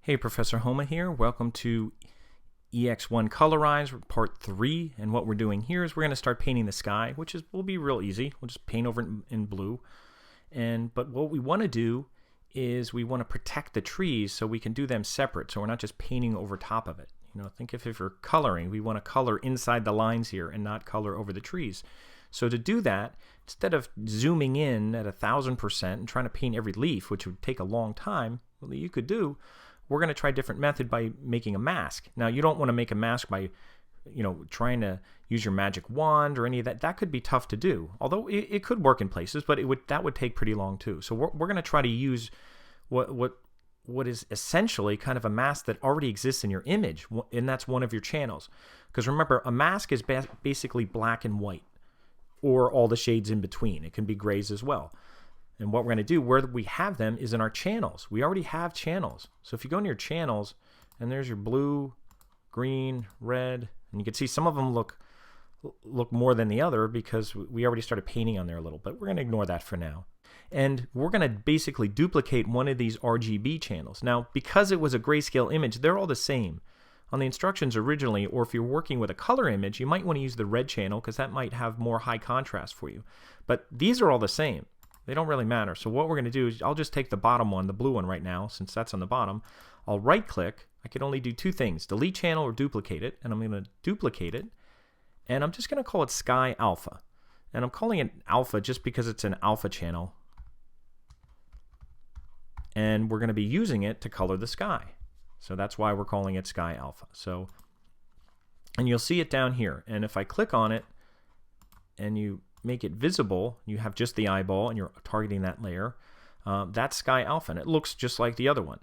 Hey, Professor Homa here. Welcome to EX1 Colorize Part 3. And what we're doing here is we're going to start painting the sky, which will be real easy. We'll just paint over it in blue. But what we want to do is we want to protect the trees so we can do them separate, so we're not just painting over top of it. Think if you're coloring, we want to color inside the lines here and not color over the trees. So to do that, instead of zooming in at 1,000% and trying to paint every leaf, which would take a long time, well, you could do, we're going to try a different method by making a mask. Now, you don't want to make a mask by, trying to use your magic wand or any of that. That could be tough to do, although it could work in places, but that would take pretty long too. So we're going to try to use what is essentially kind of a mask that already exists in your image, and that's one of your channels. Because remember, a mask is basically black and white, or all the shades in between. It can be grays as well. And what we're going to do, where we have them, is in our channels. We already have channels. So if you go into your channels, and there's your blue, green, red, and you can see some of them look more than the other because we already started painting on there a little, but we're going to ignore that for now. And we're going to basically duplicate one of these RGB channels. Now, because it was a grayscale image, they're all the same. On the instructions originally, or if you're working with a color image, you might want to use the red channel because that might have more high contrast for you. But these are all the same. They don't really matter. So what we're going to do is I'll just take the bottom one, the blue one right now, since that's on the bottom. I'll right click. I can only do two things, delete channel or duplicate it. And I'm going to duplicate it. And I'm just going to call it Sky Alpha. And I'm calling it Alpha just because it's an alpha channel. And we're going to be using it to color the sky. So that's why we're calling it Sky Alpha. So, and you'll see it down here. And if I click on it and you make it visible, you have just the eyeball and you're targeting that layer, that's Sky Alpha, and it looks just like the other one.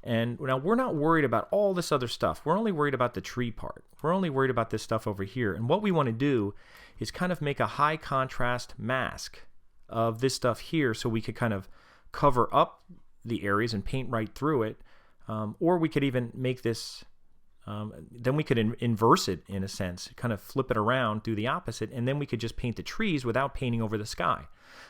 And now we're not worried about all this other stuff. We're only worried about the tree part. We're only worried about this stuff over here. And what we want to do is kind of make a high contrast mask of this stuff here so we could kind of cover up the areas and paint right through it. Or we could even make this, then we could inverse it in a sense, kind of flip it around, do the opposite, and then we could just paint the trees without painting over the sky.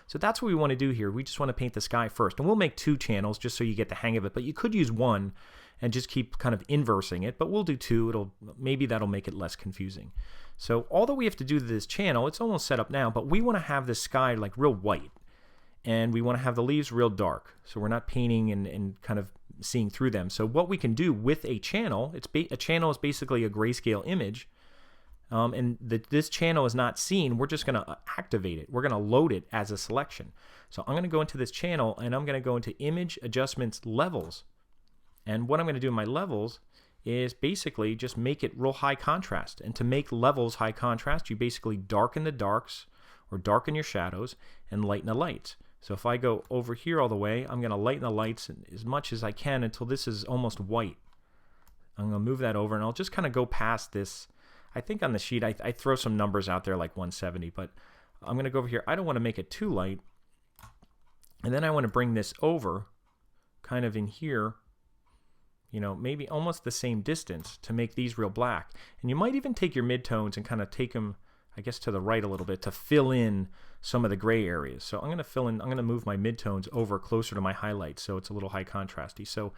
So that's what we want to do here. We just want to paint the sky first. And we'll make two channels just so you get the hang of it, but you could use one and just keep kind of inversing it, but we'll do two. Maybe that'll make it less confusing. So all that we have to do to this channel, it's almost set up now, but we want to have the sky like real white. And we want to have the leaves real dark, so we're not painting and kind of seeing through them. So what we can do with a channel, a channel is basically a grayscale image, and this channel is not seen. We're just going to activate it. We're going to load it as a selection. So I'm going to go into this channel, and I'm going to go into Image Adjustments Levels. And what I'm going to do in my levels is basically just make it real high contrast. And to make levels high contrast, you basically darken the darks or darken your shadows and lighten the lights. So if I go over here all the way, I'm going to lighten the lights as much as I can until this is almost white. I'm going to move that over, and I'll just kind of go past this. I think on the sheet I throw some numbers out there like 170, but I'm going to go over here. I don't want to make it too light. And then I want to bring this over kind of in here, maybe almost the same distance to make these real black. And you might even take your midtones and kind of take them, I guess, to the right a little bit to fill in some of the gray areas. So I'm going to move my midtones over closer to my highlights so it's a little high contrasty. So,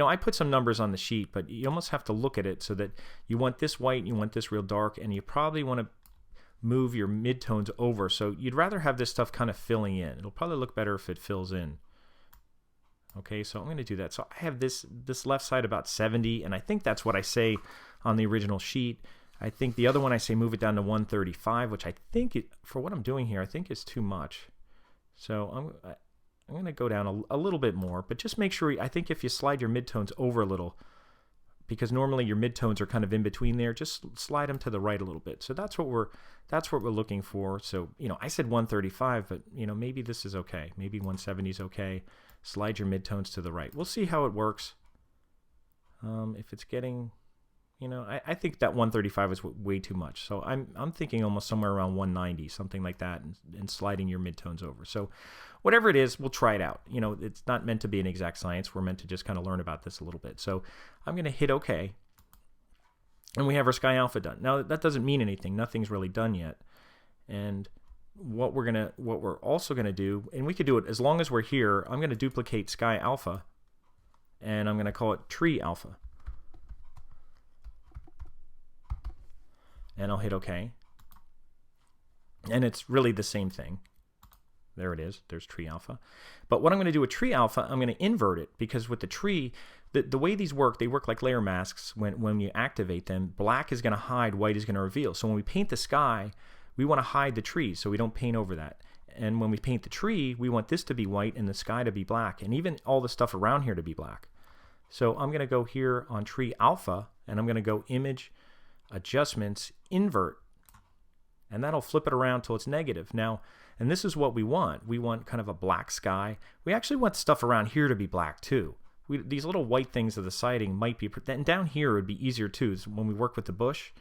I put some numbers on the sheet, but you almost have to look at it so that you want this white and you want this real dark, and you probably want to move your midtones over. So you'd rather have this stuff kind of filling in. It'll probably look better if it fills in. Okay, so I'm going to do that. So I have this left side about 70, and I think that's what I say on the original sheet. I think the other one I say move it down to 135, which I think, for what I'm doing here, I think is too much. So I'm going to go down a little bit more, but just make sure, I think if you slide your midtones over a little, because normally your midtones are kind of in between there, just slide them to the right a little bit. So that's what we're looking for. So, I said 135, but, maybe this is okay. Maybe 170 is okay. Slide your midtones to the right. We'll see how it works. If it's getting... I think that 135 is way too much. So I'm thinking almost somewhere around 190, something like that, and sliding your midtones over. So whatever it is, we'll try it out. It's not meant to be an exact science. We're meant to just kind of learn about this a little bit. So I'm going to hit OK. And we have our Sky Alpha done. Now that doesn't mean anything. Nothing's really done yet. And what we're also going to do, and we could do it as long as we're here, I'm going to duplicate Sky Alpha. and I'm going to call it tree alpha. And I'll hit OK. And it's really the same thing. There it is. There's tree alpha. But what I'm going to do with tree alpha, I'm going to invert it, because with the tree, the way these work, they work like layer masks. When you activate them, black is going to hide, white is going to reveal. So when we paint the sky, we want to hide the trees, so we don't paint over that. And when we paint the tree, we want this to be white and the sky to be black, and even all the stuff around here to be black. So I'm going to go here on tree alpha, and I'm going to go image, adjustments, invert, and that'll flip it around till it's negative. Now, and this is what we want. We want kind of a black sky. We actually want stuff around here to be black too. These little white things of the siding might be, and down here it would be easier too. So when we work with the bush,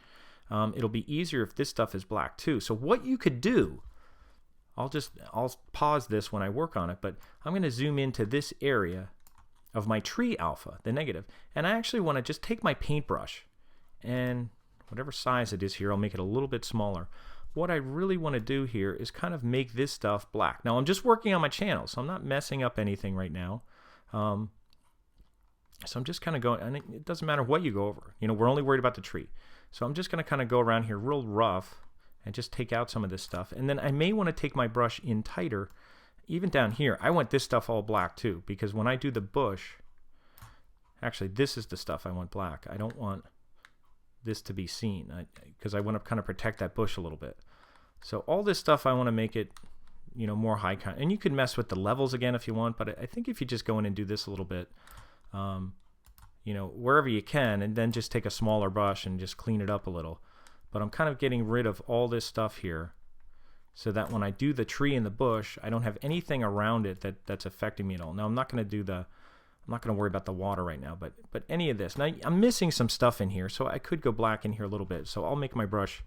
it'll be easier if this stuff is black too. So what you could do, I'll pause this when I work on it, but I'm going to zoom into this area of my tree alpha, the negative, and I actually want to just take my paintbrush, and whatever size it is here, I'll make it a little bit smaller. What I really want to do here is kind of make this stuff black. Now I'm just working on my channel, so I'm not messing up anything right now. So I'm just kind of going, and it doesn't matter what you go over. You know, we're only worried about the tree. So I'm just going to kind of go around here real rough and just take out some of this stuff. And then I may want to take my brush in tighter. Even down here, I want this stuff all black too, because when I do the bush, actually this is the stuff I want black. I don't want this to be seen, because I want to kind of protect that bush a little bit. So all this stuff I want to make it, you know, more high con, and you can mess with the levels again if you want, but I think if you just go in and do this a little bit, you know, wherever you can, and then just take a smaller brush and just clean it up a little. But I'm kind of getting rid of all this stuff here, so that when I do the tree and the bush, I don't have anything around it that's affecting me at all. Now I'm not going to do the, I'm not going to worry about the water right now, but any of this. Now I'm missing some stuff in here, so I could go black in here a little bit. So I'll make my brush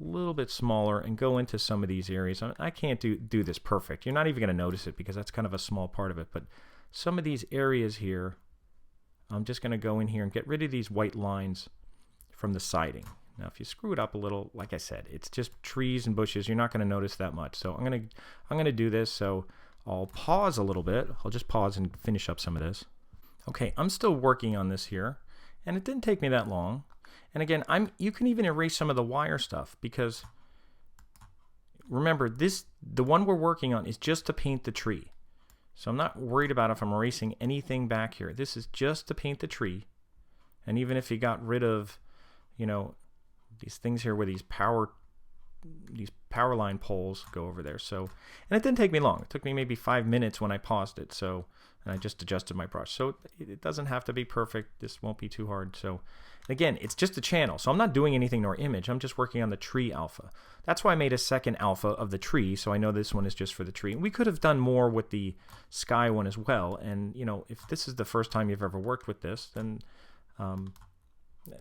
a little bit smaller and go into some of these areas. I can't do this perfect. You're not even going to notice it, because that's kind of a small part of it. But some of these areas here, I'm just going to go in here and get rid of these white lines from the siding. Now if you screw it up a little, like I said, it's just trees and bushes. You're not going to notice that much. So I'm going to do this. So I'll pause a little bit. I'll just pause and finish up some of this. Okay, I'm still working on this here, and it didn't take me that long. And again, you can even erase some of the wire stuff, because remember, the one we're working on is just to paint the tree. So I'm not worried about if I'm erasing anything back here. This is just to paint the tree. And even if you got rid of, you know, these things here where these power line poles go over there. So, and it didn't take me long. It took me maybe 5 minutes when I paused it. So, and I just adjusted my brush. So it doesn't have to be perfect. This won't be too hard. So again, it's just a channel. So I'm not doing anything nor image. I'm just working on the tree alpha. That's why I made a second alpha of the tree. So I know this one is just for the tree. We could have done more with the sky one as well. And you know, if this is the first time you've ever worked with this, then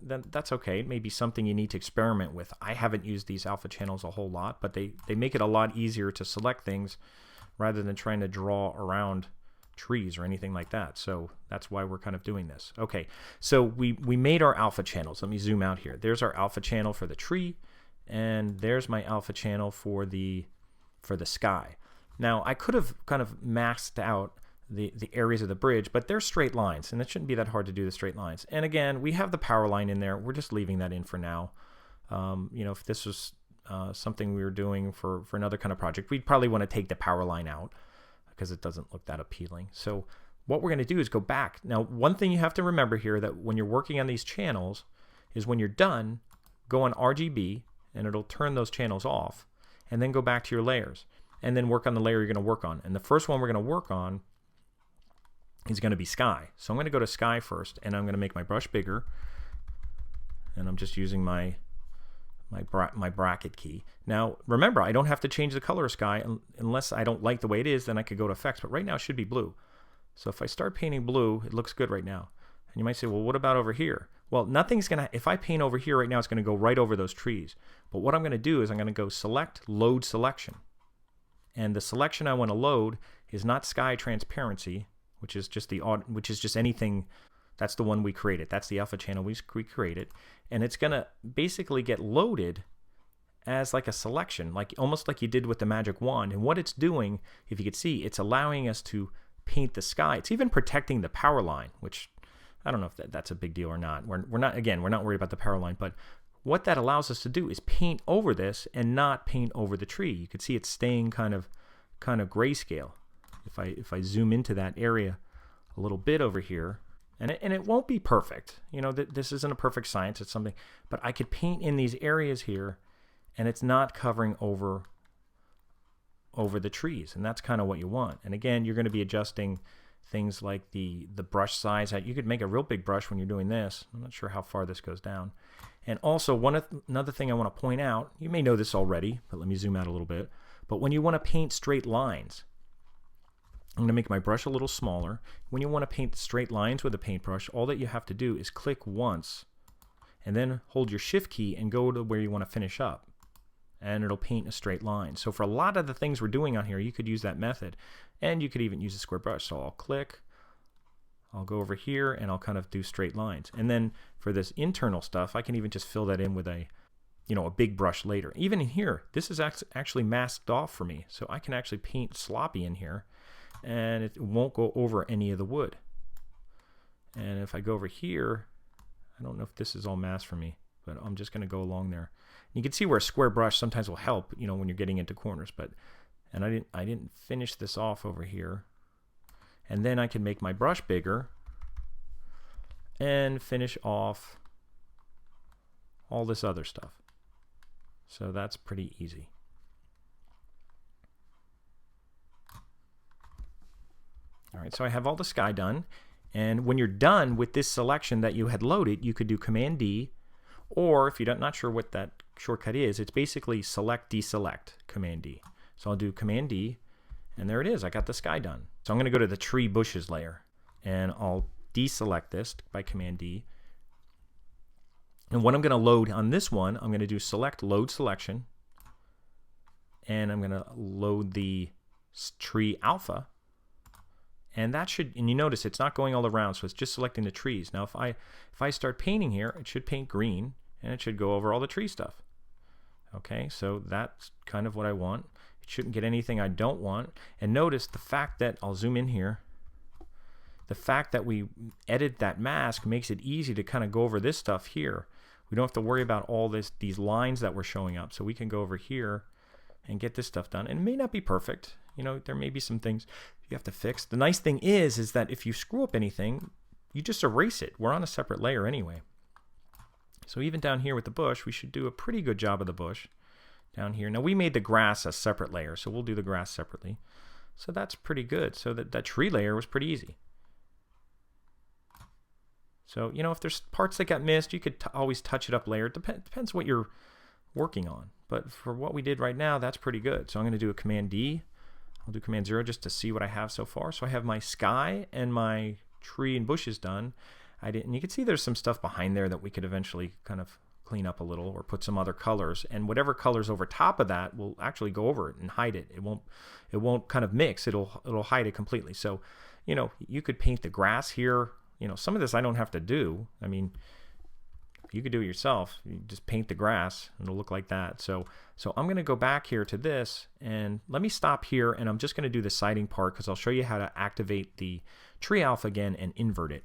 that's okay. It may be something you need to experiment with. I haven't used these alpha channels a whole lot, but they make it a lot easier to select things rather than trying to draw around trees or anything like that. So that's why we're kind of doing this. Okay, so we made our alpha channels. Let me zoom out here. There's our alpha channel for the tree, and there's my alpha channel for the sky. Now I could have kind of maxed out the areas of the bridge, but they're straight lines, and it shouldn't be that hard to do the straight lines. And again, we have the power line in there. We're just leaving that in for now. You know, if this was something we were doing for another kind of project, we'd probably want to take the power line out, because it doesn't look that appealing. So what we're going to do is go back. Now, one thing you have to remember here, that when you're working on these channels, is when you're done, go on RGB, and it'll turn those channels off, and then go back to your layers, and then work on the layer you're going to work on. And the first one we're going to work on is going to be sky. So I'm going to go to sky first, and I'm going to make my brush bigger, and I'm just using my bracket key. Now remember, I don't have to change the color of sky unless I don't like the way it is. Then I could go to effects, but right now it should be blue. So if I start painting blue, it looks good right now. And you might say, well, what about over here? Well, nothing's gonna, if I paint over here right now, it's gonna go right over those trees. But what I'm gonna do is I'm gonna go select load selection, and the selection I want to load is not sky transparency, which is just anything. That's the one we created. That's the alpha channel we created. And it's going to basically get loaded as like a selection, like almost like you did with the magic wand. And what it's doing, if you could see, it's allowing us to paint the sky. It's even protecting the power line, which I don't know if that's a big deal or not. We're not worried about the power line, but what that allows us to do is paint over this and not paint over the tree. You can see it's staying kind of grayscale. If I zoom into that area a little bit over here, and it won't be perfect. You know, this isn't a perfect science. It's something, but I could paint in these areas here, and it's not covering over the trees, and that's kind of what you want. And again, you're going to be adjusting things like the brush size. You could make a real big brush when you're doing this. I'm not sure how far this goes down. And also, another thing I want to point out, you may know this already, but let me zoom out a little bit. But when you want to paint straight lines, I'm going to make my brush a little smaller. When you want to paint straight lines with a paintbrush, all that you have to do is click once and then hold your shift key and go to where you want to finish up, and it'll paint a straight line. So for a lot of the things we're doing on here, you could use that method, and you could even use a square brush. So I'll click, I'll go over here, and I'll kind of do straight lines. And then for this internal stuff, I can even just fill that in with a big brush later. Even in here, this is actually masked off for me, so I can actually paint sloppy in here, and it won't go over any of the wood. And if I go over here, I don't know if this is all masked for me, but I'm just going to go along there. You can see where a square brush sometimes will help, when you're getting into corners. And I didn't finish this off over here. And then I can make my brush bigger and finish off all this other stuff. So that's pretty easy. All right, so I have all the sky done. And when you're done with this selection that you had loaded, you could do Command D, or if you're not sure what that shortcut is, it's basically select, deselect, Command D. So I'll do Command D, and there it is. I got the sky done. So I'm going to go to the tree bushes layer, and I'll deselect this by Command D. And what I'm going to load on this one, I'm going to do select load selection, and I'm going to load the tree alpha. And that should, and you notice it's not going all around, so it's just selecting the trees. Now if I start painting here, it should paint green, and it should go over all the tree stuff. Okay, so that's kind of what I want. It shouldn't get anything I don't want. And notice the fact that, I'll zoom in here, the fact that we edit that mask makes it easy to kind of go over this stuff here. We don't have to worry about all these lines that were showing up, so we can go over here and get this stuff done. And it may not be perfect. There may be some things you have to fix. The nice thing is that if you screw up anything, you just erase it. We're on a separate layer anyway. So even down here with the bush, we should do a pretty good job of the bush down here. Now we made the grass a separate layer, so we'll do the grass separately. So that's pretty good. So that tree layer was pretty easy. So, if there's parts that got missed, you could always touch it up later. It depends what you're working on. But for what we did right now, that's pretty good. So I'm going to do a Command D. I'll do Command 0 just to see what I have so far. So I have my sky and my tree and bushes done. And you can see there's some stuff behind there that we could eventually kind of clean up a little or put some other colors. And whatever colors over top of that will actually go over it and hide it. It won't kind of mix. It'll hide it completely. So, you could paint the grass here. Some of this I don't have to do. I mean, you could do it yourself. You just paint the grass and it'll look like that. So I'm going to go back here to this, and let me stop here, and I'm just going to do the siding part because I'll show you how to activate the tree alpha again and invert it.